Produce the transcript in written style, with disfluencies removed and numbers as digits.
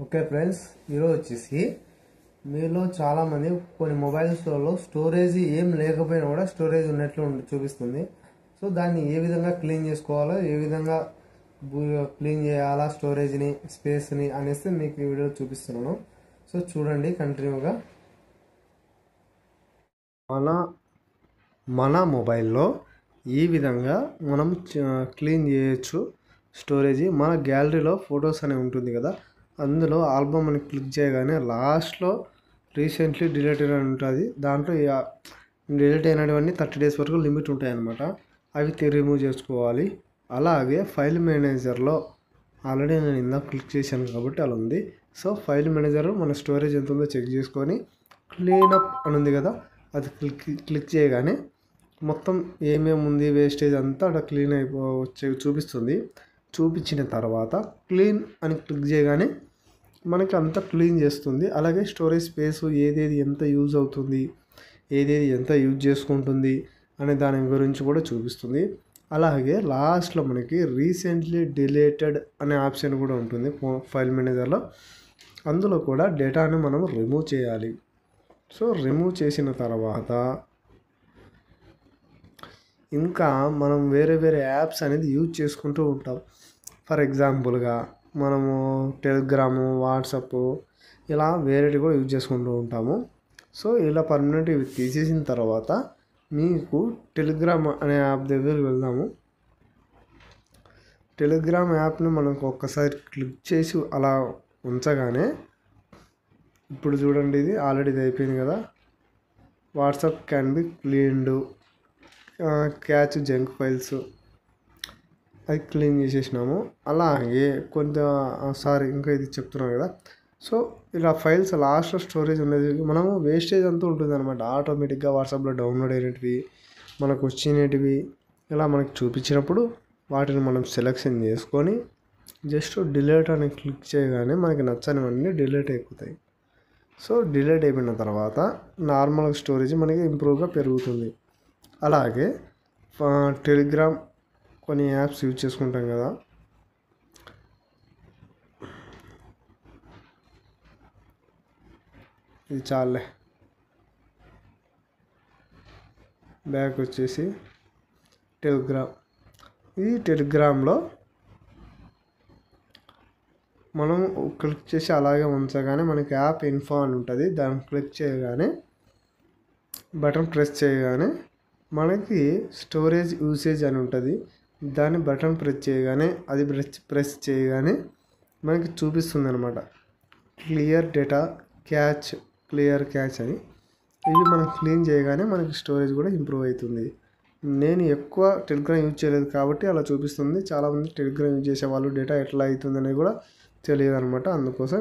Okay friends, ఈరోజు వచ్చేసి మీలో చాలామంది కొన్ని మొబైల్స్లో స్టోరేజ్ ఏం లేకపోయినా కూడా స్టోరేజ్ ఉన్నట్లు చూపిస్తుంది. సో దాన్ని ఏ విధంగా క్లీన్ చేసుకోవాలో, ఏ విధంగా క్లీన్ చేయాలా స్టోరేజ్ని, స్పేస్ని అనేసి మీకు ఈ వీడియో చూపిస్తున్నాను. సో చూడండి కంటిన్యూగా. మన మొబైల్లో ఈ విధంగా మనం క్లీన్ చేయొచ్చు స్టోరేజ్. మన గ్యాలరీలో ఫొటోస్ అనేవి ఉంటుంది కదా, అందులో ఆల్బమ్ అని క్లిక్ చేయగానే లాస్ట్లో రీసెంట్లీ డిలీటెడ్ అని ఉంటుంది. దాంట్లో డిలీట్ అయినవన్నీ 30 days వరకు లిమిట్ ఉంటాయి అన్నమాట. అవి రిమూవ్ చేసుకోవాలి. అలాగే ఫైల్ మేనేజర్లో ఆల్రెడీ నేను ఇందాక క్లిక్ చేశాను కాబట్టి అలా ఉంది. సో ఫైల్ మేనేజర్ మన స్టోరేజ్ ఎంత ఉందో చెక్ చేసుకొని క్లీనప్ అని ఉంది కదా, అది క్లిక్ చేయగానే మొత్తం ఏమేమి ఉంది వేస్టేజ్ అంతా అక్కడ క్లీన్ చూపిస్తుంది. చూపించిన తర్వాత క్లీన్ అని క్లిక్ చేయగానే మనకి అంతా క్లీన్ చేస్తుంది. అలాగే స్టోరేజ్ స్పేస్ ఏదేది ఎంత యూజ్ అవుతుంది, ఏదేది ఎంత యూజ్ చేసుకుంటుంది అనే దాని గురించి కూడా చూపిస్తుంది. అలాగే లాస్ట్లో మనకి రీసెంట్లీ డిలీటెడ్ అనే ఆప్షన్ కూడా ఉంటుంది ఫైల్ మేనేజర్లో. అందులో కూడా డేటాని మనం రిమూవ్ చేయాలి. సో రిమూవ్ చేసిన తర్వాత ఇంకా మనం వేరే వేరే యాప్స్ అనేది యూజ్ చేసుకుంటూ ఉంటాం. ఫర్ ఎగ్జాంపుల్గా మనము టెలిగ్రాము, వాట్సాప్ ఇలా వేరేవి కూడా యూజ్ చేసుకుంటూ ఉంటాము. సో ఇలా పర్మనెంట్ ఇవి తీసేసిన తర్వాత మీకు టెలిగ్రామ్ అనే యాప్ దగ్గరికి వెళ్దాము. టెలిగ్రామ్ యాప్ని మనకు ఒక్కసారి క్లిక్ చేసి అలా ఉంచగానే ఇప్పుడు చూడండి, ఇది ఆల్రెడీ ఇది అయిపోయింది కదా. WhatsApp can be cleaned, catch junk files అది క్లీన్ చేసేసినాము. అలాగే ఇంకా ఇది చెప్తున్నాం కదా. సో ఇలా ఫైల్స్ లాస్ట్లో స్టోరేజ్ ఉండేది మనము వేస్టేజ్ అంతా ఉంటుంది అనమాట. ఆటోమేటిక్గా వాట్సాప్లో డౌన్లోడ్ అయినవి, మనకు వచ్చినవి ఇలా మనకు చూపించినప్పుడు వాటిని మనం సెలెక్షన్ చేసుకొని జస్ట్ డిలీట్ అని క్లిక్ చేయగానే మనకి నచ్చనివన్నీ డిలీట్ అయిపోతాయి. సో డిలీట్ అయిపోయిన తర్వాత నార్మల్ స్టోరేజ్ మనకి ఇంప్రూవ్గా పెరుగుతుంది. అలాగే టెలిగ్రామ్ కొన్ని యాప్స్ యూజ్ చేసుకుంటాం కదా, ఇది చాలే. బ్యాక్ వచ్చేసి టెలిగ్రామ్. ఈ టెలిగ్రామ్లో మనం క్లిక్ చేసి అలాగే ఉంచగానే మనకి యాప్ ఇన్ఫో అని ఉంటుంది. దాన్ని క్లిక్ చేయగానే బటన్ ప్రెస్ చేయగానే మనకి స్టోరేజ్ యూసేజ్ అని ఉంటుంది. దాన్ని బటన్ ప్రెస్ చేయగానే అది ప్రెస్ చేయగానే మనకి చూపిస్తుంది అనమాట clear data catch, clear catch అని. ఇవి మనం క్లీన్ చేయగానే మనకి స్టోరేజ్ కూడా ఇంప్రూవ్ అవుతుంది. నేను ఎక్కువ టెలిగ్రామ్ యూజ్ చేయలేదు కాబట్టి అలా చూపిస్తుంది. చాలామంది టెలిగ్రామ్ యూజ్ చేసే వాళ్ళు డేటా ఎట్లా అవుతుంది అనేది కూడా తెలియదు అనమాట. అందుకోసం